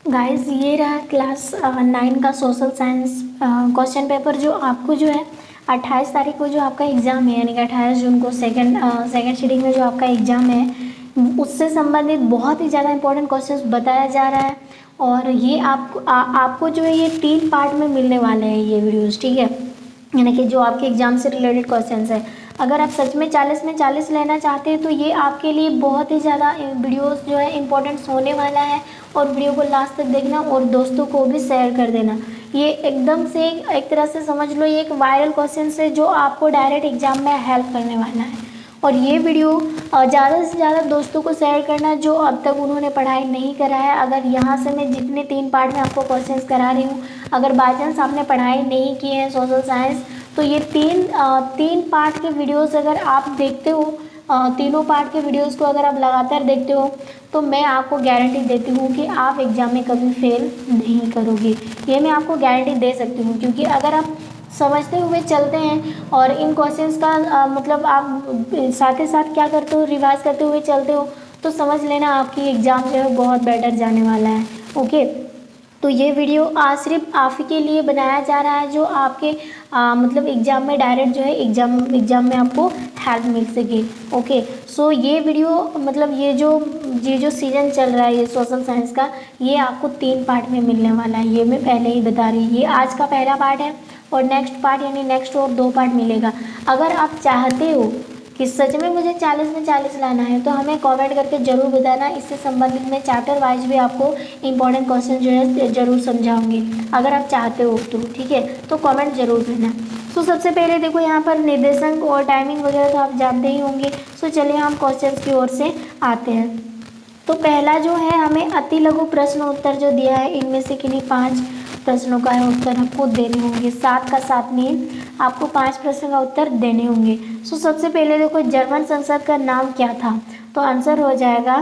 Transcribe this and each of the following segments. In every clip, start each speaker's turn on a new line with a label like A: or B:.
A: Guys ये रहा class 9 का सोशल साइंस क्वेश्चन पेपर, जो आपको जो है 28 तारीख को जो आपका एग्ज़ाम है, यानी कि 28 जून को सेकेंड सीटिंग में जो आपका एग्ज़ाम है, उससे संबंधित बहुत ही ज़्यादा इंपॉर्टेंट क्वेश्चंस बताया जा रहा है। और ये आपको जो है ये 3 पार्ट में मिलने वाले हैं ये वीडियोज़, ठीक है। यानी कि जो आपके एग्ज़ाम से रिलेटेड क्वेश्चंस है, अगर आप सच में 40 में 40 लेना चाहते हैं तो ये आपके लिए बहुत ही ज़्यादा वीडियोस जो है इंपॉर्टेंट्स होने वाला है। और वीडियो को लास्ट तक देखना और दोस्तों को भी शेयर कर देना। ये एकदम से एक तरह से समझ लो, ये एक वायरल क्वेश्चन है जो आपको डायरेक्ट एग्जाम में हेल्प करने वाला है। और ये वीडियो ज़्यादा से ज़्यादा दोस्तों को शेयर करना जो अब तक उन्होंने पढ़ाई नहीं करा है। अगर यहाँ से मैं जितने 3 पार्ट में आपको क्वेश्चंस करा रही हूँ, अगर बाई चांस आपने पढ़ाई नहीं की है सोशल साइंस, तो ये तीन पार्ट के वीडियोस अगर आप देखते हो, तीनों पार्ट के वीडियोस को अगर आप लगातार देखते हो, तो मैं आपको गारंटी देती हूँ कि आप एग्ज़ाम में कभी फेल नहीं करोगे। ये मैं आपको गारंटी दे सकती हूँ, क्योंकि अगर आप समझते हुए चलते हैं और इन क्वेश्चंस का मतलब आप साथ ही साथ क्या करते हो, रिवाइज करते हुए चलते हो, तो समझ लेना आपकी एग्ज़ाम जो है बहुत बेटर जाने वाला है। ओके, तो ये वीडियो सिर्फ आप ही के लिए बनाया जा रहा है, जो आपके मतलब एग्ज़ाम में डायरेक्ट जो है एग्ज़ाम में आपको हेल्प मिल सके। ओके, सो ये वीडियो मतलब ये जो सीज़न चल रहा है ये सोशल साइंस का, ये आपको 3 पार्ट में मिलने वाला है। ये मैं पहले ही बता रही हूँ, ये आज का पहला पार्ट है और नेक्स्ट पार्ट यानी नेक्स्ट और 2 पार्ट मिलेगा। अगर आप चाहते हो कि सच में मुझे 40 में 40 लाना है, तो हमें कमेंट करके ज़रूर बताना। इससे संबंधित मैं चैप्टर वाइज भी आपको इंपॉर्टेंट क्वेश्चन जो है ज़रूर समझाऊंगी, अगर आप चाहते हो तो, ठीक है। तो कमेंट ज़रूर करना। सो सबसे पहले देखो यहाँ पर निर्देशांक और टाइमिंग वगैरह तो आप जानते ही होंगे। सो चलिए हम क्वेश्चन की ओर से आते हैं। तो पहला जो है, हमें अति लघु प्रश्न उत्तर जो दिया है, इनमें से किन्हीं 5 प्रश्नों का है उत्तर आपको देने होंगे। 7 का 7 नहीं, आपको 5 प्रश्न का उत्तर देने होंगे। सो सबसे पहले देखो, जर्मन संसद का नाम क्या था? तो आंसर हो जाएगा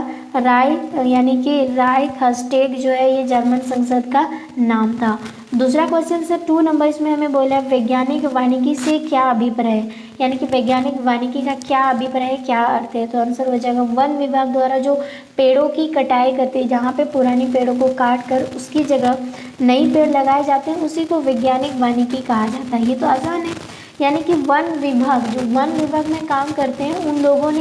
A: यानी कि राइखस्टैग जो है ये जर्मन संसद का नाम था। दूसरा क्वेश्चन से 2 नंबर, इसमें हमें बोला वैज्ञानिक वानिकी से क्या अभिप्राय है, यानी कि वैज्ञानिक वानिकी का क्या अभिप्राय है, क्या अर्थ है? तो आंसर हो जाएगा वन विभाग द्वारा जो पेड़ों की कटाई करती है, जहाँ पे पुरानी पेड़ों को काट कर उसकी जगह नई पेड़ लगाए जाते हैं, उसी को वैज्ञानिक वानिकी कहा जाता है। ये तो आसान है। यानी कि वन विभाग, जो वन विभाग में काम करते हैं, उन लोगों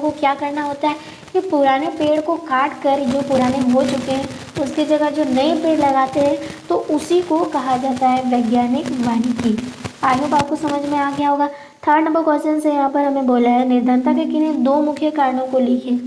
A: को क्या करना होता है कि पुराने पेड़ को काट कर, जो पुराने हो चुके हैं, उसकी जगह जो नए पेड़ लगाते हैं, तो उसी को कहा जाता है वैज्ञानिक वानिकी। आई होप आपको समझ में आ गया होगा। 3rd नंबर क्वेश्चन से यहाँ पर हमें बोला है निर्धनता के किन्हीं 2 मुख्य कारणों को लिखिए।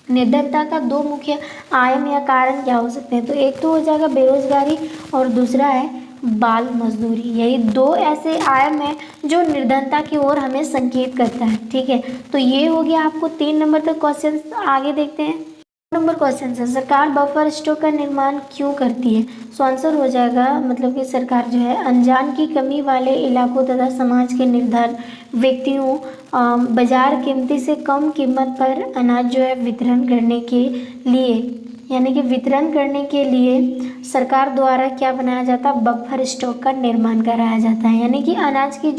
A: निर्धनता का 2 मुख्य आयाम या कारण क्या हो सकते हैं? तो एक तो हो जाएगा बेरोजगारी और दूसरा है बाल मजदूरी। यही 2 ऐसे आयाम हैं जो निर्धनता की ओर हमें संकेत करता है, ठीक है। तो ये हो गया आपको 3 नंबर तक क्वेश्चन। आगे देखते हैं। नंबर क्वेश्चन है, सरकार बफर स्टॉक का निर्माण क्यों करती है? सो आंसर हो जाएगा मतलब कि सरकार जो है अनजान की कमी वाले इलाकों तथा समाज के निर्धन व्यक्तियों बाजार कीमती से कम कीमत पर अनाज जो है वितरण करने के लिए, यानी कि वितरण करने के लिए सरकार द्वारा क्या बनाया जाता है? बफर स्टॉक का निर्माण कराया जाता है। यानी कि अनाज की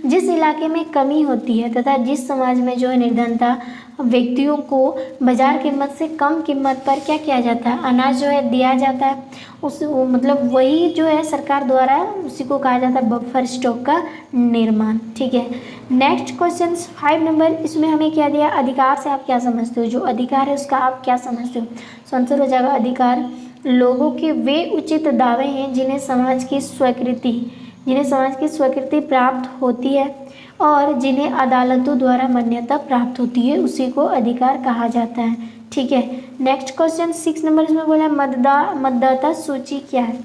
A: जिस इलाके में कमी होती है तथा जिस समाज में जो है निर्धनता व्यक्तियों को बाजार कीमत से कम कीमत पर क्या किया जाता है? अनाज जो है दिया जाता है। मतलब वही जो है सरकार द्वारा, उसी को कहा जाता है बफर स्टॉक का निर्माण, ठीक है। नेक्स्ट क्वेश्चन 5 नंबर, इसमें हमें क्या दिया? अधिकार से आप क्या समझते हो? जो अधिकार है उसका आप क्या समझते हो? सो आंसर हो जाएगा अधिकार लोगों के वे उचित दावे हैं जिन्हें समाज की स्वीकृति प्राप्त होती है और जिन्हें अदालतों द्वारा मान्यता प्राप्त होती है, उसी को अधिकार कहा जाता है, ठीक है। नेक्स्ट क्वेश्चन 6 नंबर, इसमें बोला मतदाता सूची क्या है?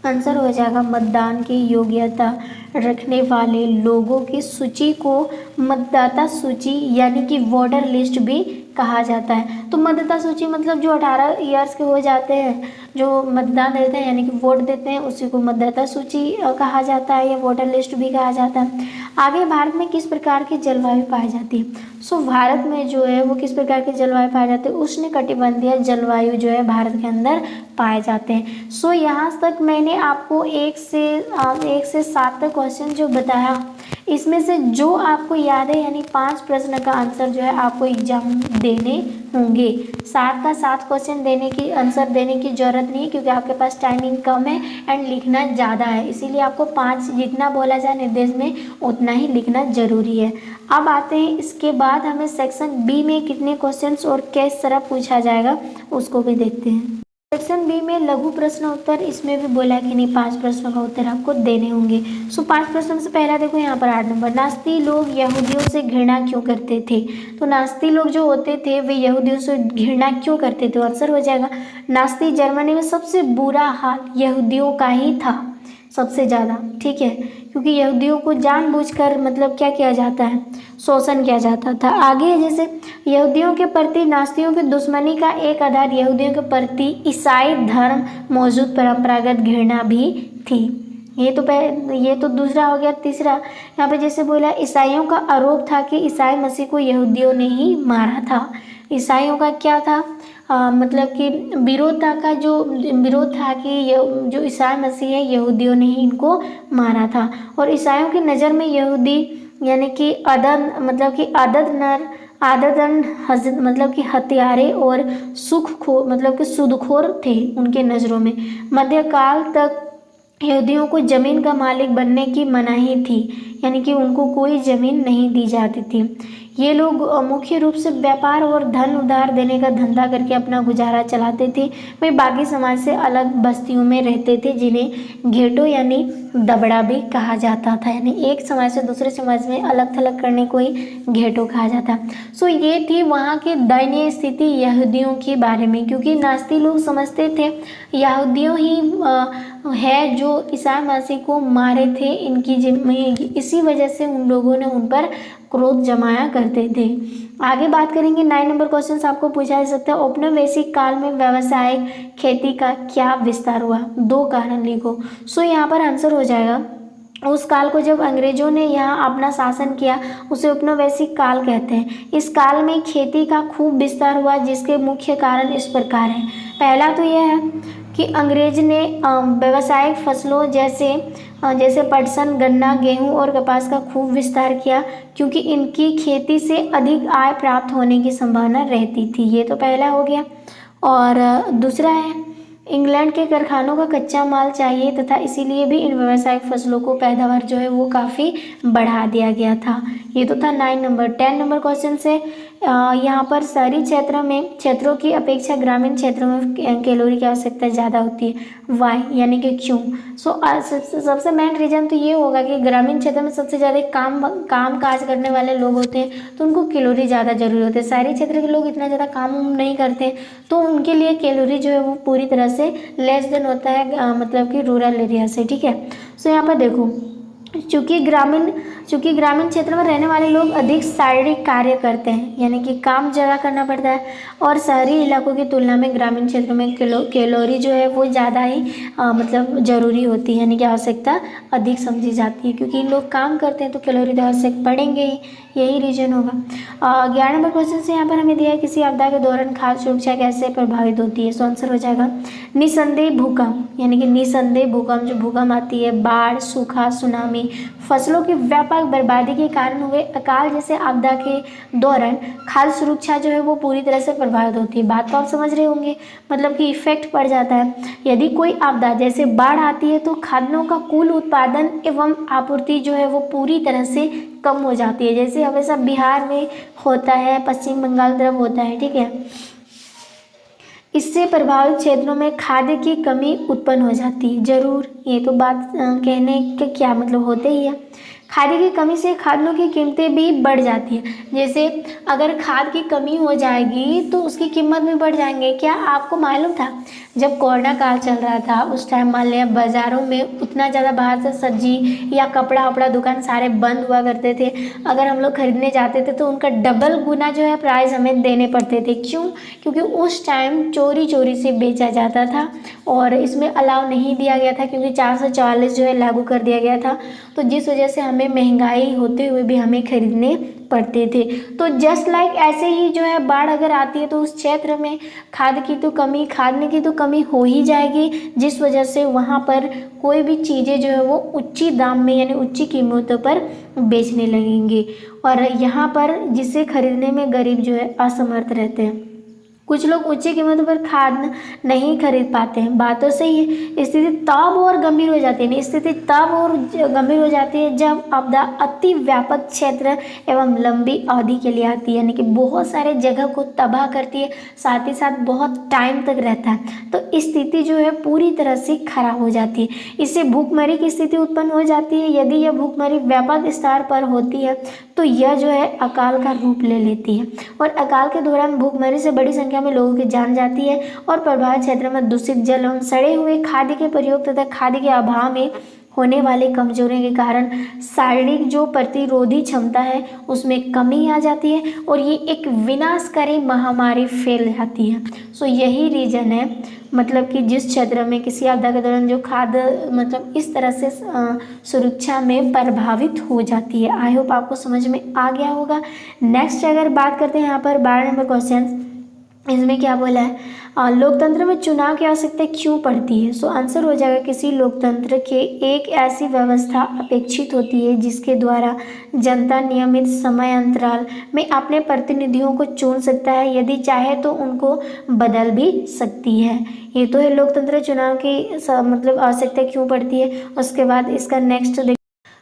A: आंसर हो जाएगा मतदान की योग्यता रखने वाले लोगों की सूची को मतदाता सूची यानी कि वोटर लिस्ट भी कहा जाता है। तो मतदाता सूची मतलब जो 18 ईयर्स के हो जाते हैं, जो मतदान देते हैं यानी कि वोट देते हैं, उसी को मतदाता सूची कहा जाता है या वोटर लिस्ट भी कहा जाता है। आगे भारत में किस प्रकार की जलवायु पाई जाती है? सो भारत में जो है वो किस प्रकार की जलवायु पाई जाती है? उष्णकटिबंधीय जलवायु जो है भारत के अंदर पाए जाते हैं। सो यहाँ तक मैंने आपको 1 से 7 तक क्वेश्चन जो बताया, इसमें से जो आपको याद है यानी 5 प्रश्न का आंसर जो है आपको एग्जाम देने होंगे। 7 का 7 क्वेश्चन देने की आंसर देने की ज़रूरत नहीं है, क्योंकि आपके पास टाइमिंग कम है एंड लिखना ज़्यादा है, इसीलिए आपको 5 जितना बोला जाए निर्देश में उतना ही लिखना जरूरी है। अब आते हैं इसके बाद हमें सेक्शन बी में कितने क्वेश्चंस और किस तरह पूछा जाएगा उसको भी देखते हैं। सेक्शन बी में लघु प्रश्न उत्तर, इसमें भी बोला कि नहीं 5 प्रश्नों का उत्तर आपको देने होंगे। सो 5 प्रश्नों से पहला देखो यहाँ पर 8 नंबर, नास्ती लोग यहूदियों से घृणा क्यों करते थे। तो नास्ती लोग जो होते थे वे यहूदियों से घृणा क्यों करते थे, आंसर हो जाएगा नास्ती जर्मनी में सबसे बुरा हाल यहूदियों का ही था सबसे ज़्यादा, ठीक है, क्योंकि यहूदियों को जानबूझकर मतलब क्या किया जाता है, शोषण किया जाता था। आगे जैसे यहूदियों के प्रति नास्तियों की दुश्मनी का एक आधार यहूदियों के प्रति ईसाई धर्म मौजूद परंपरागत घृणा भी थी। ये तो दूसरा हो गया। तीसरा यहाँ पे जैसे बोला ईसाइयों का आरोप था कि ईसाई मसीह को यहूदियों ने ही मारा था। ईसाइयों का क्या था, मतलब कि विरोध था कि जो ईसाई मसीह है यहूदियों ने ही इनको मारा था। और ईसाइयों की नज़र में यहूदी यानी कि मतलब कि हत्यारे और सूदखोर थे उनके नज़रों में। मध्यकाल तक यहूदियों को जमीन का मालिक बनने की मनाही थी, यानी कि उनको कोई जमीन नहीं दी जाती थी। ये लोग मुख्य रूप से व्यापार और धन उधार देने का धंधा करके अपना गुजारा चलाते थे। वे बाकी समाज से अलग बस्तियों में रहते थे, जिन्हें घेटो यानी दबड़ा भी कहा जाता था, यानी एक समाज से दूसरे समाज में अलग थलग करने को ही घेटो कहा जाता। सो ये थी वहाँ की दयनीय स्थिति यहूदियों के बारे में, क्योंकि नास्ती लोग समझते थे यहूदियों ही है जो ईसा मसीह को मारे थे, इसी वजह से उन लोगों ने उन पर क्रोध जमाया करते थे। आगे बात करेंगे 9 नंबर क्वेश्चन आपको पूछा जा सकता है, औपनिवेशिक काल में व्यावसायिक खेती का क्या विस्तार हुआ, 2 कारण लिखो। सो यहाँ पर आंसर हो जाएगा उस काल को जब अंग्रेजों ने यहाँ अपना शासन किया उसे औपनिवेशिक काल कहते हैं। इस काल में खेती का खूब विस्तार हुआ, जिसके मुख्य कारण इस प्रकार हैं। पहला तो यह है कि अंग्रेज ने व्यावसायिक फसलों जैसे पटसन, गन्ना, गेहूं और कपास का खूब विस्तार किया, क्योंकि इनकी खेती से अधिक आय प्राप्त होने की संभावना रहती थी। ये तो पहला हो गया। और दूसरा है इंग्लैंड के कारखानों का कच्चा माल चाहिए तथा इसीलिए भी इन व्यावसायिक फसलों को पैदावार जो है वो काफ़ी बढ़ा दिया गया था। ये तो था 9 नंबर। 10 नंबर क्वेश्चन से यहाँ पर शहरी क्षेत्रों की अपेक्षा ग्रामीण क्षेत्रों में कैलोरी की आवश्यकता ज़्यादा होती है। वाई यानी कि क्यों। सबसे मेन रीज़न तो ये होगा कि ग्रामीण क्षेत्र में सबसे ज़्यादा काम काज करने वाले लोग होते हैं, तो उनको कैलोरी ज़्यादा जरूरी होती है। शहरी क्षेत्र के लोग इतना ज़्यादा काम नहीं करते, तो उनके लिए कैलोरी जो है वो पूरी तरह से लेस देन होता है, मतलब कि रूरल एरिया से, ठीक है। सो यहाँ पर देखो चूँकि ग्रामीण क्षेत्र में रहने वाले लोग अधिक शारीरिक कार्य करते हैं, यानी कि काम ज़्यादा करना पड़ता है, और शहरी इलाकों की तुलना में ग्रामीण क्षेत्रों में कैलोरी जो है वो ज़्यादा ही मतलब ज़रूरी होती है, यानी कि आवश्यकता अधिक समझी जाती है, क्योंकि लोग काम करते हैं तो कैलोरी तो आवश्यक पड़ेंगे ही, यही रीजन होगा। 11 नंबर क्वेश्चन से यहाँ पर हमें दिया है किसी आपदा के दौरान खाद्य सुरक्षा कैसे प्रभावित होती है। सो आंसर हो जाएगा निसंदेह भूकंप, यानी कि निसंदेह भूकंप, जो भूकंप आती है, बाढ़, सूखा, सुनामी, फसलों की व्यापक बर्बादी के कारण हुए अकाल जैसे आपदा के दौरान खाद्य सुरक्षा जो है वो पूरी तरह से प्रभावित होती है। बात तो आप समझ रहे होंगे, मतलब कि इफेक्ट पड़ जाता है। यदि कोई आपदा जैसे बाढ़ आती है तो खाद्यों का कुल उत्पादन एवं आपूर्ति जो है वो पूरी तरह से कम हो जाती है, जैसे हमेशा बिहार में होता है, पश्चिम बंगाल तरफ होता है, ठीक है। इससे प्रभावित क्षेत्रों में खाद्य की कमी उत्पन्न हो जाती है। जरूर, ये तो बात कहने के क्या मतलब होते ही है। खाद्य की कमी से खाद्यों की कीमतें भी बढ़ जाती है। जैसे अगर खाद की कमी हो जाएगी तो उसकी कीमत भी बढ़ जाएंगे। क्या आपको मालूम था जब कोरोना काल चल रहा था उस टाइम मान लिया बाज़ारों में उतना ज़्यादा बाहर से सब्जी या कपड़ा वपड़ा दुकान सारे बंद हुआ करते थे, अगर हम लोग खरीदने जाते थे तो उनका डबल गुना जो है प्राइस हमें देने पड़ते थे। क्यों? क्योंकि उस टाइम चोरी से बेचा जाता था और इसमें अलाउ नहीं दिया गया था, क्योंकि 444 जो है लागू कर दिया गया था, तो जिस वजह से हमें महंगाई होते हुए भी हमें खरीदने पड़ते थे। तो जस्ट लाइक ऐसे ही जो है बाढ़ अगर आती है तो उस क्षेत्र में खाद्य की तो कमी हो ही जाएगी, जिस वजह से वहाँ पर कोई भी चीज़ें जो है वो उच्ची दाम में यानी उच्ची कीमतों पर बेचने लगेंगे, और यहाँ पर जिसे खरीदने में गरीब जो है असमर्थ रहते हैं। कुछ लोग उच्च कीमतों पर खाद नहीं खरीद पाते हैं। बात तो सही है। स्थिति तब और गंभीर हो जाती है, स्थिति तब और गंभीर हो जाती है जब आपदा अति व्यापक क्षेत्र एवं लंबी अवधि के लिए आती है, यानी कि बहुत सारे जगह को तबाह करती है, साथ ही साथ बहुत टाइम तक रहता है। तो स्थिति जो है पूरी तरह से खराब हो जाती है। इससे भूखमरी की स्थिति उत्पन्न हो जाती है। यदि यह भूखमरी व्यापक स्तर पर होती है तो यह जो है अकाल का रूप ले लेती है, और अकाल के दौरान भूखमरी से बड़ी संख्या में लोगों की जान जाती है। और प्रभावित क्षेत्र में दूषित जल एवं सड़े हुए खाद्य के प्रयोग तथा खाद्य के अभाव में होने वाले कमजोरी के कारण शारीरिक जो प्रतिरोधी क्षमता है उसमें कमी आ जाती है, और ये एक विनाशकारी महामारी फैल जाती है। सो यही रीजन है, मतलब कि जिस क्षेत्र में किसी आपदा के दौरान जो खाद्य मतलब इस तरह से सुरक्षा में प्रभावित हो जाती है। आई होप आपको समझ में आ गया होगा। नेक्स्ट अगर बात करते हैं यहाँ पर 12 नंबर क्वेश्चन, इसमें क्या बोला है, लोकतंत्र में चुनाव की आवश्यकता क्यों पड़ती है। सो आंसर हो जाएगा, किसी लोकतंत्र के एक ऐसी व्यवस्था अपेक्षित होती है जिसके द्वारा जनता नियमित समय अंतराल में अपने प्रतिनिधियों को चुन सकता है, यदि चाहे तो उनको बदल भी सकती है। ये तो है लोकतंत्र चुनाव की मतलब आवश्यकता क्यों पड़ती है। उसके बाद इसका नेक्स्ट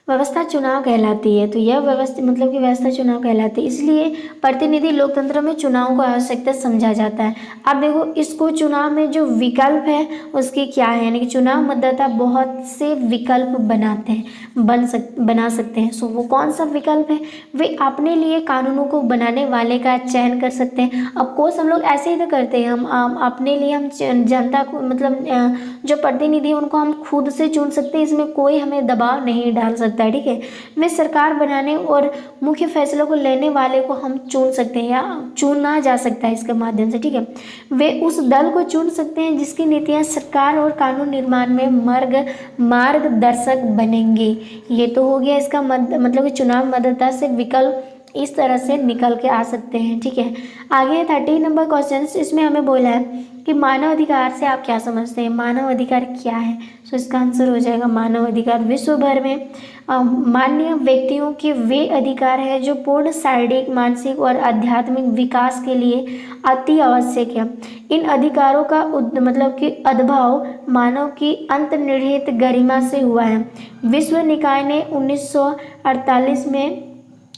A: व्यवस्था चुनाव कहलाती है। तो यह व्यवस्था मतलब कि व्यवस्था चुनाव कहलाती है, इसलिए प्रतिनिधि लोकतंत्र में चुनाव को आवश्यकता समझा जाता है। अब देखो, इसको चुनाव में जो विकल्प है उसकी क्या है, यानी कि चुनाव मतदाता बहुत से विकल्प बनाते हैं, बना सकते हैं। सो वो कौन सा विकल्प है, वे अपने लिए कानूनों को बनाने वाले का चयन कर सकते हैं। अब कोर्स हम लोग ऐसे ही तो करते हैं, हम अपने लिए हम जनता को मतलब जो प्रतिनिधि उनको हम खुद से चुन सकते हैं, इसमें कोई हमें दबाव नहीं डाल सकता है, ठीक है। वे सरकार बनाने और मुख्य फैसलों को लेने वाले को हम चुन सकते हैं या चुना जा सकता है इसके माध्यम से, ठीक है। वे उस दल को चुन सकते हैं जिसकी नीतियां सरकार और कानून निर्माण में मार्गदर्शक बनेंगे। ये तो हो गया इसका मतलब कि चुनाव मतदाता से विकल्प इस तरह से निकल के आ सकते हैं, ठीक है। आगे 13 नंबर क्वेश्चन, इसमें हमें बोला है कि मानव अधिकार से आप क्या समझते हैं, मानव अधिकार क्या है। सो इसका आंसर हो जाएगा, मानव अधिकार विश्व भर में माननीय व्यक्तियों के वे अधिकार है जो पूर्ण शारीरिक, मानसिक और आध्यात्मिक विकास के लिए अति आवश्यक है। इन अधिकारों का मतलब कि उद्भव मानव की अंतर्निहित गरिमा से हुआ है। विश्व निकाय ने 1948 में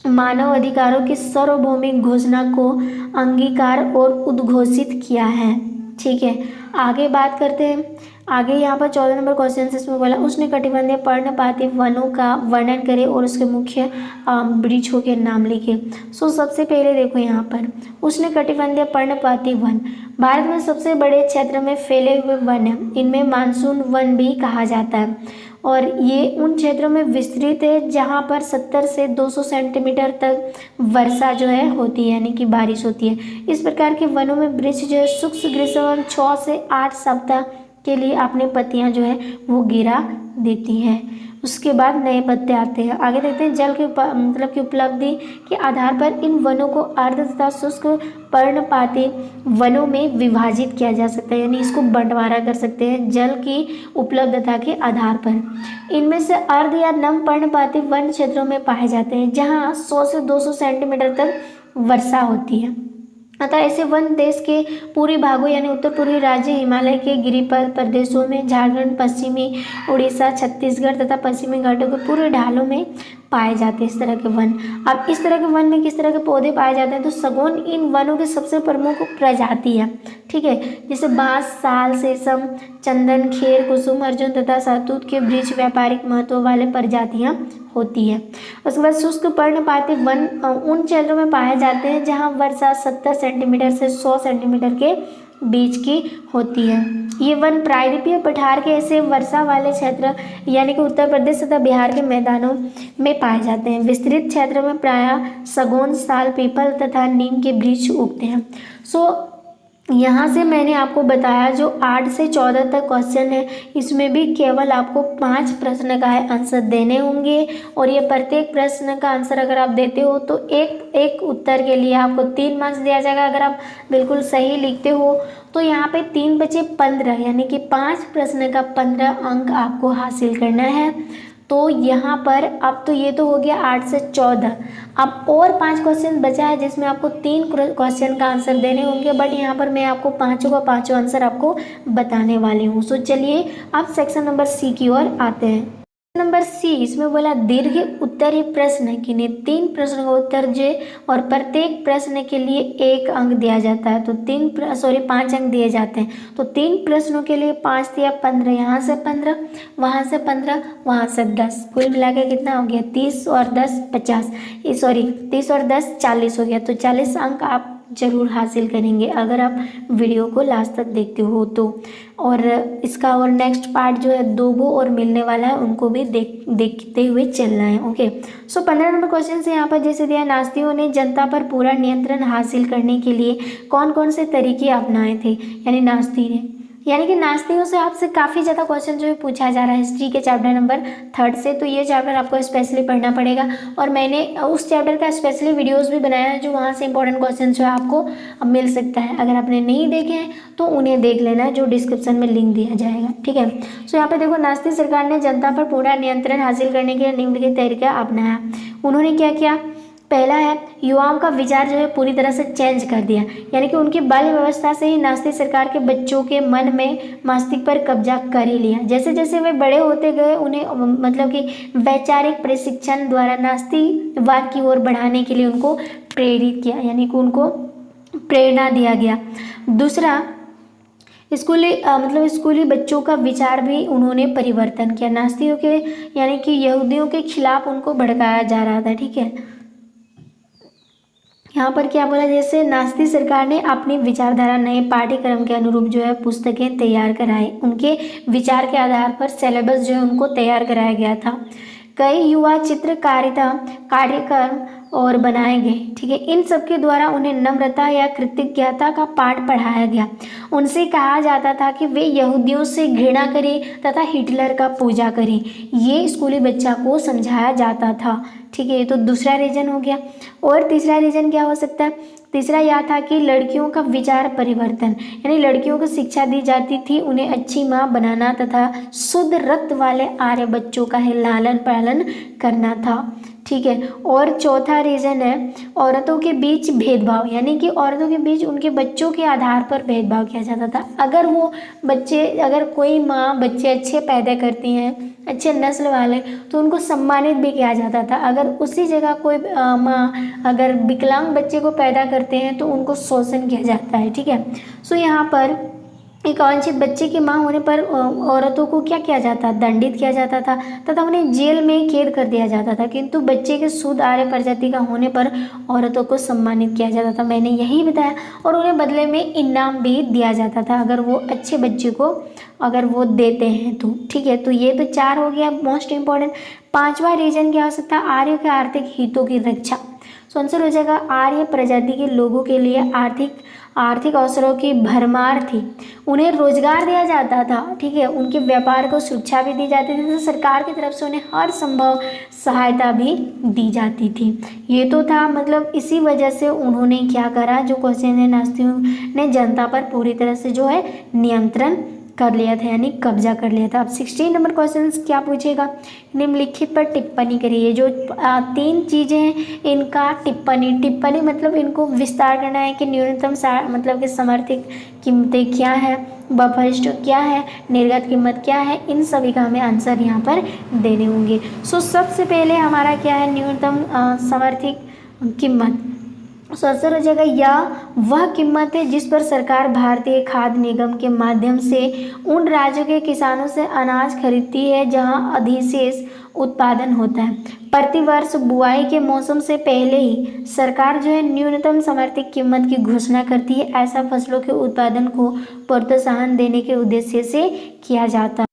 A: मानव अधिकारों की सार्वभौमिक घोषणा को अंगीकार और उद्घोषित किया है, ठीक है। आगे बात करते हैं। आगे यहाँ पर 14 नंबर क्वेश्चन इसमें बोला, उष्णकटिबंधीय पर्णपाती वनों का वर्णन करें और उसके मुख्य वृक्षों के नाम लिखे। सो सबसे पहले देखो यहाँ पर उष्णकटिबंधीय पर्णपाती वन भारत में सबसे बड़े क्षेत्र में फैले हुए वन है। इनमें मानसून वन भी कहा जाता है, और ये उन क्षेत्रों में विस्तृत है जहाँ पर 70 से 200 सेंटीमीटर तक वर्षा जो है होती है, यानी कि बारिश होती है। इस प्रकार के वनों में वृक्ष जो है शुष्क ग्रीष्म 6 से 8 सप्ताह के लिए अपने पत्तियां जो है वो गिरा देती हैं, उसके बाद नए पत्ते आते हैं। आगे देखते हैं, जल के मतलब की उपलब्धि के आधार पर इन वनों को अर्ध तथा शुष्क पर्णपाती वनों में विभाजित किया जा सकता है, यानी इसको बंटवारा कर सकते हैं जल की उपलब्धता के आधार पर। इनमें से अर्ध या नम पर्णपाती वन क्षेत्रों में पाए जाते हैं जहाँ 100 से 200 सेंटीमीटर तक वर्षा होती है। अतः ऐसे वन देश के पूर्वी भागों यानी उत्तर पूर्वी राज्य, हिमालय के गिरिपथ प्रदेशों में, झारखंड, पश्चिमी उड़ीसा, छत्तीसगढ़ तथा पश्चिमी घाटों के पूर्वी ढालों में पाए जाते हैं इस तरह के वन। अब इस तरह के वन में किस तरह के पौधे पाए जाते हैं, तो सगौन इन वनों के सबसे प्रमुख प्रजाति है, ठीक है। जैसे बांस, साल, शीशम, चंदन, खेर, कुसुम, अर्जुन तथा सहतूत के वृक्ष व्यापारिक महत्व वाले प्रजातियां होती है। उसके बाद शुष्क पर्णपाती वन उन क्षेत्रों में पाए जाते हैं जहां वर्षा 70 सेंटीमीटर से 100 सेंटीमीटर के बीच की होती है। ये वन प्रायद्वीपीय पठार के ऐसे वर्षा वाले क्षेत्र यानी कि उत्तर प्रदेश तथा बिहार के मैदानों में पाए जाते हैं। विस्तृत क्षेत्र में प्रायः सगौन, साल, पीपल तथा नीम के वृक्ष उगते हैं। सो यहाँ से मैंने आपको बताया जो 8 से 14 तक क्वेश्चन है, इसमें भी केवल आपको 5 प्रश्न का है आंसर देने होंगे, और ये प्रत्येक प्रश्न का आंसर अगर आप देते हो तो एक उत्तर के लिए आपको 3 मार्क्स दिया जाएगा। अगर आप बिल्कुल सही लिखते हो तो यहाँ पे 3 बचे 15, यानी कि 5 प्रश्न का 15 अंक आपको हासिल करना है। तो यहाँ पर अब तो ये तो हो गया 8 से 14। अब और 5 क्वेश्चन बचा है जिसमें आपको 3 क्वेश्चन का आंसर देने होंगे, बट यहाँ पर मैं आपको पाँचों का पाँचों आंसर आपको बताने वाली हूँ। सो चलिए अब सेक्शन नंबर सी की ओर आते हैं। नंबर सी, इसमें बोला दीर्घ उत्तरीय प्रश्न किन्हीं 3 प्रश्नों का उत्तर दे और प्रत्येक प्रश्न के लिए 1 अंक दिया जाता है। तो 5 अंक दिए जाते हैं। तो 3 प्रश्नों के लिए 5 या 15, यहाँ से 15, वहाँ से 15, वहाँ से 10, कुल मिला के कितना हो गया 30 और 10 50, 30 और 10 40 हो गया। तो 40 अंक आप जरूर हासिल करेंगे अगर आप वीडियो को लास्ट तक देखते हो तो। और इसका और नेक्स्ट पार्ट जो है 2 वो और मिलने वाला है, उनको भी देखते हुए चलना है। ओके, सो 15 नंबर क्वेश्चन से यहाँ पर जैसे दिया, नास्तिकों ने जनता पर पूरा नियंत्रण हासिल करने के लिए कौन कौन से तरीके अपनाए थे। यानी कि नास्तिकों से आपसे काफ़ी ज़्यादा क्वेश्चन जो है पूछा जा रहा है हिस्ट्री के चैप्टर नंबर 3 से। तो ये चैप्टर आपको स्पेशली पढ़ना पड़ेगा और मैंने उस चैप्टर का स्पेशली वीडियोस भी बनाया है जो वहाँ से इंपॉर्टेंट क्वेश्चन जो है आपको मिल सकता है। अगर आपने नहीं देखे हैं तो उन्हें देख लेना है, जो डिस्क्रिप्शन में लिंक दिया जाएगा। ठीक है, सो यहाँ पे देखो, नास्तिक सरकार ने जनता पर पूरा नियंत्रण हासिल करने के लिए निम्नलिखित तरीका अपनाया। उन्होंने क्या किया, पहला है युवाओं का विचार जो है पूरी तरह से चेंज कर दिया। यानी कि उनकी बाल्य व्यवस्था से ही नास्तिक सरकार के बच्चों के मन में मस्तिष्क पर कब्जा कर ही लिया। जैसे जैसे वे बड़े होते गए उन्हें मतलब कि वैचारिक प्रशिक्षण द्वारा नास्तिकवाद की ओर बढ़ाने के लिए उनको प्रेरित किया, यानी कि उनको प्रेरणा दिया गया। दूसरा, स्कूली बच्चों का विचार भी उन्होंने परिवर्तन किया। नास्तिकों के यानी कि यहूदियों के खिलाफ उनको भड़काया जा रहा था। ठीक है, यहाँ पर क्या बोला, जैसे नास्तिक सरकार ने अपनी विचारधारा नए पाठ्यक्रम के अनुरूप जो है पुस्तकें तैयार कराई। उनके विचार के आधार पर सिलेबस जो है उनको तैयार कराया गया था। कई युवा चित्रकारिता कार्यक्रम और बनाए गए। ठीक है, इन सब के द्वारा उन्हें नम्रता या कृतज्ञता का पाठ पढ़ाया गया। उनसे कहा जाता था कि वे यहूदियों से घृणा करें तथा हिटलर का पूजा करें। ये स्कूली बच्चा को समझाया जाता था। ठीक है, ये तो दूसरा रीजन हो गया। और तीसरा रीजन क्या हो सकता है, तीसरा यह था कि लड़कियों का विचार परिवर्तन, यानी लड़कियों को शिक्षा दी जाती थी, उन्हें अच्छी माँ बनाना तथा शुद्ध रक्त वाले आर्य बच्चों का ही लालन पालन करना था। ठीक है, और चौथा रीजन है औरतों के बीच भेदभाव, यानी कि औरतों के बीच उनके बच्चों के आधार पर भेदभाव किया जाता था। अगर कोई माँ बच्चे अच्छे पैदा करती हैं, अच्छे नस्ल वाले, तो उनको सम्मानित भी किया जाता था। अगर उसी जगह कोई माँ अगर विकलांग बच्चे को पैदा करते हैं तो उनको शोषण किया जाता है। ठीक है, सो यहाँ पर एक अवांछित बच्चे की मां होने पर औरतों को क्या किया जाता, दंडित किया जाता था तथा उन्हें जेल में कैद कर दिया जाता था। किंतु बच्चे के शुद्ध आर्य प्रजाति का होने पर औरतों को सम्मानित किया जाता था, मैंने यही बताया, और उन्हें बदले में इनाम भी दिया जाता था अगर वो अच्छे बच्चे को अगर वो देते हैं तो। ठीक है, तो ये तो 4 हो गया मोस्ट इंपॉर्टेंट। 5वां रीजन क्या हो सकता है, आर्य के आर्थिक हितों की रक्षा। सो आंसर हो जाएगा आर्य प्रजाति के लोगों के लिए आर्थिक अवसरों की भरमार थी, उन्हें रोजगार दिया जाता था। ठीक है, उनके व्यापार को सुरक्षा भी दी जाती थी, तो सरकार की तरफ से उन्हें हर संभव सहायता भी दी जाती थी। ये तो था, मतलब इसी वजह से उन्होंने क्या करा, जो क्वेश्चन है, नास्तिकों ने जनता पर पूरी तरह से जो है नियंत्रण कर लिया था, यानी कब्जा कर लिया था। अब 16 नंबर क्वेश्चन क्या पूछेगा, निम्नलिखित पर टिप्पणी करिए। जो 3 चीज़ें हैं इनका टिप्पणी मतलब इनको विस्तार करना है कि न्यूनतम मतलब कि समर्थित कीमतें क्या है, बफर स्टॉक क्या है, निर्गत कीमत क्या है, इन सभी का हमें आंसर यहाँ पर देने होंगे। सो सबसे पहले हमारा क्या है, न्यूनतम समर्थित कीमत। आंसर हो जाएगा या वह कीमत है जिस पर सरकार भारतीय खाद्य निगम के माध्यम से उन राज्यों के किसानों से अनाज खरीदती है जहां अधिशेष उत्पादन होता है। प्रतिवर्ष बुआई के मौसम से पहले ही सरकार जो है न्यूनतम समर्थित कीमत की घोषणा करती है। ऐसा फसलों के उत्पादन को प्रोत्साहन देने के उद्देश्य से किया जाता है।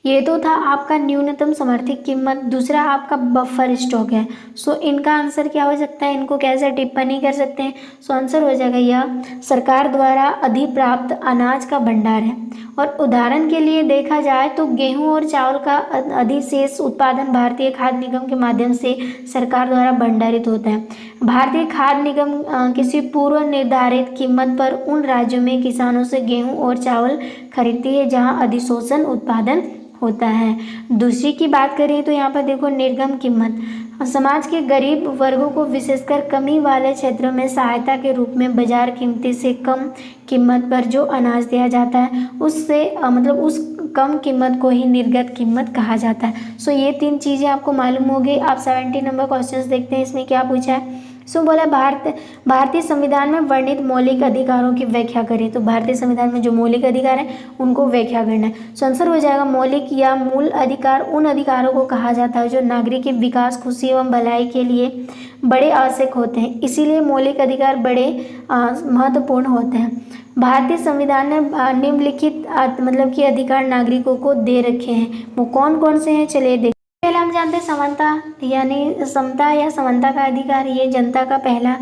A: ये तो था आपका न्यूनतम समर्थित कीमत। दूसरा आपका बफर स्टॉक है। सो इनका आंसर क्या हो सकता है, इनको कैसे टिप्पणी कर सकते हैं। सो आंसर हो जाएगा यह सरकार द्वारा अधिप्राप्त अनाज का भंडार है। और उदाहरण के लिए देखा जाए तो गेहूं और चावल का अधिशेष उत्पादन भारतीय खाद्य निगम के माध्यम से सरकार द्वारा भंडारित होता है। भारतीय खाद्य निगम किसी पूर्व निर्धारित कीमत पर उन राज्यों में किसानों से गेहूं और चावल खरीदती है जहां अधिशोषण उत्पादन होता है। दूसरी की बात करें तो यहाँ पर देखो निर्गम कीमत, समाज के गरीब वर्गों को विशेषकर कमी वाले क्षेत्रों में सहायता के रूप में बाजार कीमती से कम कीमत पर जो अनाज दिया जाता है उससे मतलब उस कम कीमत को ही निर्गत कीमत कहा जाता है। सो ये 3 चीज़ें आपको मालूम होगी। आप 70 नंबर क्वेश्चंस देखते हैं, इसमें क्या पूछा है। सो बोला भारतीय संविधान में वर्णित मौलिक अधिकारों की व्याख्या करें। तो भारतीय संविधान में जो मौलिक अधिकार हैं उनको व्याख्या करना है। सो आंसर हो जाएगा मौलिक या मूल अधिकार उन अधिकारों को कहा जाता है जो नागरिक के विकास, खुशी एवं भलाई के लिए बड़े आवश्यक होते हैं, इसीलिए मौलिक अधिकार बड़े महत्वपूर्ण होते हैं। भारतीय संविधान ने निम्नलिखित मतलब कि अधिकार नागरिकों को दे रखे हैं, वो कौन कौन से हैं चलिए देखते हैं। पहले हम जानते हैं समानता यानी समता या समानता का अधिकार, ये जनता का पहला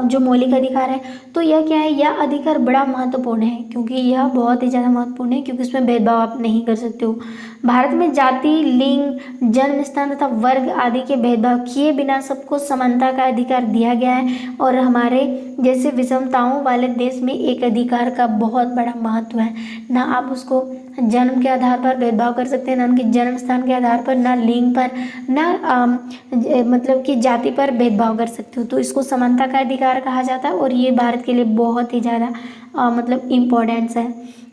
A: जो मौलिक अधिकार है। तो यह क्या है, यह अधिकार बड़ा महत्वपूर्ण है क्योंकि यह बहुत ही ज़्यादा महत्वपूर्ण है क्योंकि इसमें भेदभाव आप नहीं कर सकते हो। भारत में जाति, लिंग, जन्म स्थान तथा वर्ग आदि के भेदभाव किए बिना सबको समानता का अधिकार दिया गया है और हमारे जैसे विषमताओं वाले देश में एक अधिकार का बहुत बड़ा महत्व है। ना आप उसको जन्म के आधार पर भेदभाव कर सकते हैं, ना उनके जन्म स्थान के आधार पर, ना लिंग पर, ना मतलब कि जाति पर भेदभाव कर सकते हो। तो इसको समानता का अधिकार कहा जाता है और ये भारत के लिए बहुत ही ज़्यादा मतलब इम्पोर्टेंस है।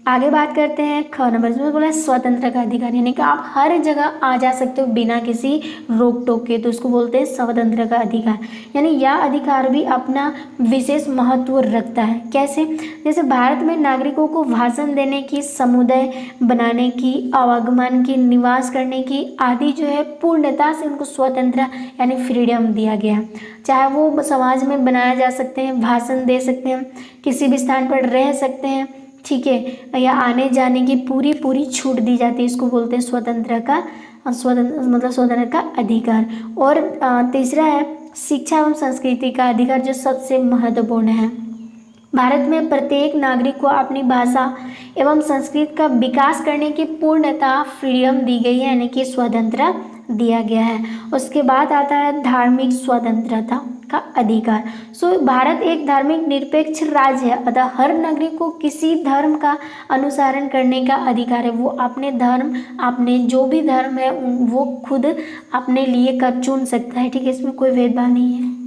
A: आगे बात करते हैं ख नंबर, इसमें बोला स्वतंत्र का अधिकार, यानी कि आप हर जगह आ जा सकते हो बिना किसी रोक टोक के, तो उसको बोलते हैं स्वतंत्र का अधिकार। यानी यह अधिकार भी अपना विशेष महत्व रखता है। कैसे, जैसे भारत में नागरिकों को भाषण देने की, समुदाय बनाने की, आवागमन की, निवास करने की आदि जो है पूर्णता से उनको स्वतंत्र यानी फ्रीडम दिया गया। चाहे वो समाज में बनाया जा सकते हैं, भाषण दे सकते हैं, किसी भी स्थान पर रह सकते हैं, ठीक है, या आने जाने की पूरी छूट दी जाती है। इसको बोलते हैं स्वतंत्र का अधिकार। और तीसरा है शिक्षा एवं संस्कृति का अधिकार, जो सबसे महत्वपूर्ण है। भारत में प्रत्येक नागरिक को अपनी भाषा एवं संस्कृति का विकास करने की पूर्णतः फ्रीडम दी गई है, यानी कि स्वतंत्र दिया गया है। उसके बाद आता है धार्मिक स्वतंत्रता का अधिकार। सो भारत एक धार्मिक निरपेक्ष राज्य है, अतः हर नागरिक को किसी धर्म का अनुसरण करने का अधिकार है। वो अपने धर्म, अपने जो भी धर्म है वो खुद अपने लिए कर चुन सकता है, ठीक है, इसमें कोई भेदभाव नहीं है।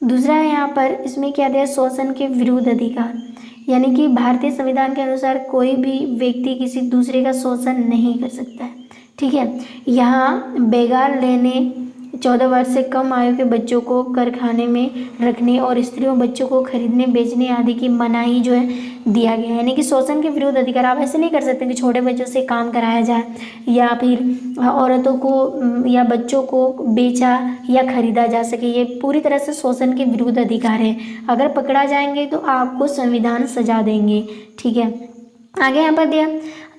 A: दूसरा है यहाँ पर, इसमें क्या दिया, शोषण के विरुद्ध अधिकार, यानी कि भारतीय संविधान के अनुसार कोई भी व्यक्ति किसी दूसरे का शोषण नहीं कर सकता है, ठीक है। यहाँ बेगार लेने, 14 वर्ष से कम आयु के बच्चों को कारखाने में रखने और स्त्रियों बच्चों को खरीदने बेचने आदि की मनाही जो है दिया गया है। यानी कि शोषण के विरुद्ध अधिकार, आप ऐसे नहीं कर सकते कि छोटे बच्चों से काम कराया जाए या फिर औरतों को या बच्चों को बेचा या खरीदा जा सके, ये पूरी तरह से शोषण के विरुद्ध अधिकार है। अगर पकड़ा जाएंगे तो आपको संविधान सजा देंगे, ठीक है। आगे यहाँ पर दिया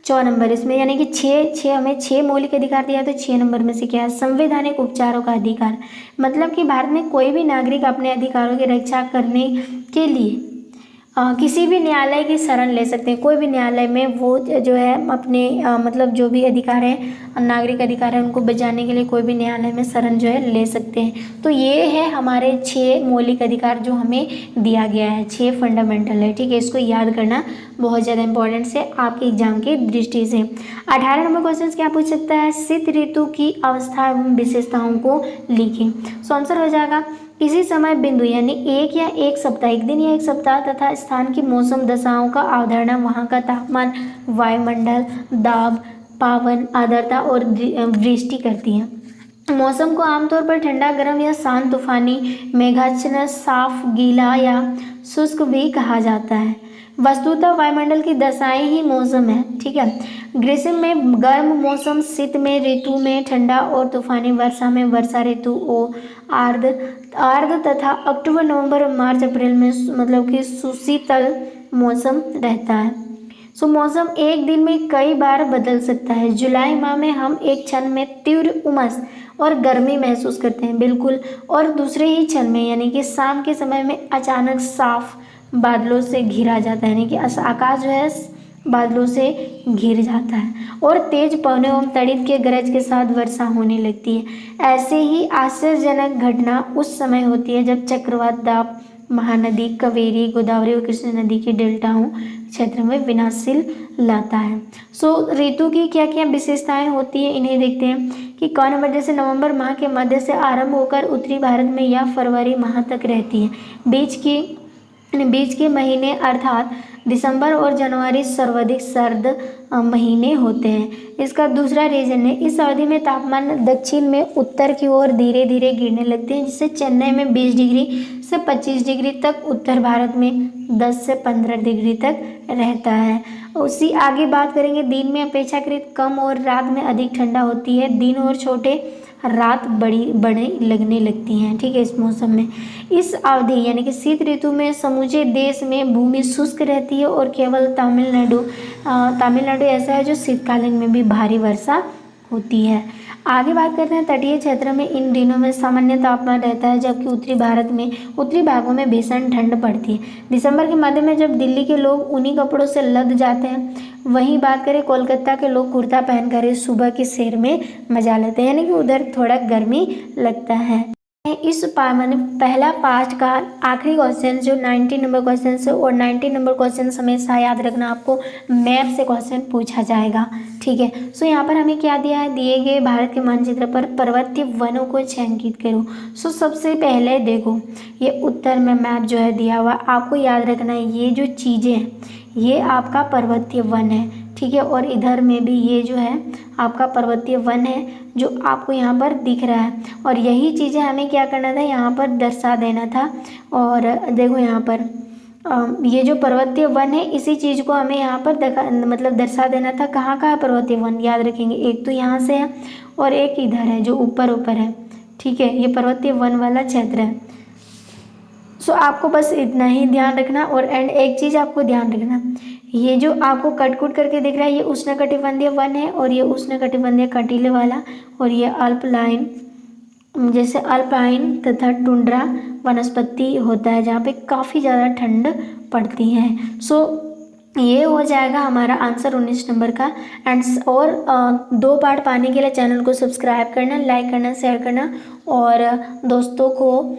A: 4 नंबर, इसमें यानी कि हमें 6 मौलिक अधिकार दिया, तो 6 नंबर में से क्या है, संवैधानिक उपचारों का अधिकार। मतलब कि भारत में कोई भी नागरिक अपने अधिकारों की रक्षा करने के लिए किसी भी न्यायालय की शरण ले सकते हैं। कोई भी न्यायालय में वो जो है अपने मतलब जो भी अधिकार है, नागरिक अधिकार है, उनको बचाने के लिए कोई भी न्यायालय में शरण जो है ले सकते हैं। तो ये है हमारे 6 मौलिक अधिकार जो हमें दिया गया है, 6 फंडामेंटल है, ठीक है। इसको याद करना बहुत ज़्यादा इंपॉर्टेंट है आपके एग्जाम की दृष्टि से। 18 नंबर क्वेश्चन क्या पूछ सकता है, शीत ऋतु की अवस्था एवं विशेषताओं को लिखें। सो आंसर हो जाएगा किसी समय बिंदु यानी एक या एक सप्ताह, एक दिन या एक सप्ताह तथा स्थान की मौसम दशाओं का अवधारणा, वहाँ का तापमान, वायुमंडल, दाब, पावन, आर्द्रता और वृष्टि करती है। मौसम को आमतौर पर ठंडा, गर्म या शांत, तूफानी, मेघाच्छन्न, साफ, गीला या शुष्क भी कहा जाता है। वस्तुतः वायुमंडल की दशाएं ही मौसम है, ठीक है। ग्रीष्म में गर्म मौसम, शीत में ऋतु में ठंडा और तूफानी, वर्षा में वर्षा ऋतु और आर्द्र तथा अक्टूबर, नवंबर, मार्च, अप्रैल में मतलब कि सुशीतल मौसम रहता है। सो मौसम एक दिन में कई बार बदल सकता है। जुलाई माह में हम एक क्षण में तीव्र उमस और गर्मी महसूस करते हैं, बिल्कुल, और दूसरे ही क्षण में यानी कि शाम के समय में अचानक साफ बादलों से घिरा जाता है, यानी कि आकाश जो है बादलों से घिर जाता है और तेज पवनों एवं तड़ित के गरज के साथ वर्षा होने लगती है। ऐसे ही आश्चर्यजनक घटना उस समय होती है जब चक्रवात दाब महानदी, कावेरी, गोदावरी और कृष्ण नदी के डेल्टाओं क्षेत्र में विनाशशील लाता है। सो ऋतु की क्या क्या विशेषताएं होती है इन्हें देखते हैं कि क नंबर जैसे नवंबर माह के मध्य से आरंभ होकर उत्तरी भारत में या फरवरी माह तक रहती है। बीच के महीने अर्थात दिसंबर और जनवरी सर्वाधिक सर्द महीने होते हैं। इसका दूसरा रीजन है, इस अवधि में तापमान दक्षिण में उत्तर की ओर धीरे धीरे गिरने लगते हैं, जिससे चेन्नई में 20 डिग्री से 25 डिग्री तक, उत्तर भारत में 10 से 15 डिग्री तक रहता है। उसी आगे बात करेंगे, दिन में अपेक्षाकृत कम और रात में अधिक ठंडा होती है। दिन और छोटे, रात बड़ी लगने लगती हैं। ठीक है, इस मौसम में इस अवधि यानी कि शीत ऋतु में समूचे देश में भूमि शुष्क रहती है और केवल तमिलनाडु ऐसा है जो शीतकालीन में भी भारी वर्षा होती है। आगे बात करते हैं, तटीय क्षेत्र में इन दिनों में सामान्य तापमान रहता है, जबकि उत्तरी भागों में भीषण ठंड पड़ती है। दिसंबर के मध्य में जब दिल्ली के लोग ऊनी कपड़ों से लद जाते हैं, वहीं बात करें कोलकाता के लोग कुर्ता पहनकर सुबह की सैर में मजा लेते हैं, यानी कि उधर थोड़ा गर्मी लगता है। इस मैंने पहला पार्ट का आखिरी क्वेश्चन जो 19 नंबर क्वेश्चन है, और 19 नंबर क्वेश्चन हमेशा याद रखना, आपको मैप से क्वेश्चन पूछा जाएगा। ठीक है, सो यहाँ पर हमें क्या दिया है, दिए गए भारत के मानचित्र पर पर्वतीय वनों को छायांकित करो। सो सबसे पहले देखो, ये उत्तर में मैप जो है दिया हुआ, आपको याद रखना है ये जो चीज़ें हैं ये आपका पर्वतीय वन है। ठीक है, और इधर में भी ये जो है आपका पर्वतीय वन है जो आपको यहाँ पर दिख रहा है, और यही चीज़ें हमें क्या करना था, यहाँ पर दर्शा देना था। और देखो यहाँ पर ये जो पर्वतीय वन है इसी चीज़ को हमें यहाँ पर दर्शा देना था। कहाँ कहाँ पर्वतीय वन याद रखेंगे, एक तो यहाँ से है और एक इधर है जो ऊपर है। ठीक है, ये पर्वतीय वन वाला क्षेत्र है। सो आपको बस इतना ही ध्यान रखना। और एक चीज़ आपको ध्यान रखना, ये जो आपको कटकुट करके दिख रहा है ये उष्णकटिबंधीय वन है, और ये उष्णकटिबंधीय कटीले वाला, और ये अल्पलाइन जैसे अल्पाइन तथा टुंड्रा वनस्पति होता है जहाँ पे काफ़ी ज़्यादा ठंड पड़ती है। सो ये हो जाएगा हमारा आंसर 19 नंबर का। और 2 पार्ट पाने के लिए चैनल को सब्सक्राइब करना, लाइक करना, शेयर करना, और दोस्तों को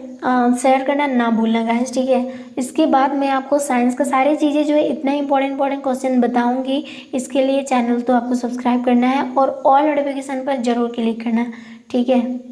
A: शेयर करना ना भूलना गाइस। ठीक है, इसके बाद मैं आपको साइंस का सारी चीज़ें जो है इतना इंपॉर्टेंट क्वेश्चन बताऊंगी। इसके लिए चैनल तो आपको सब्सक्राइब करना है और ऑल नोटिफिकेशन पर जरूर क्लिक करना। ठीक है।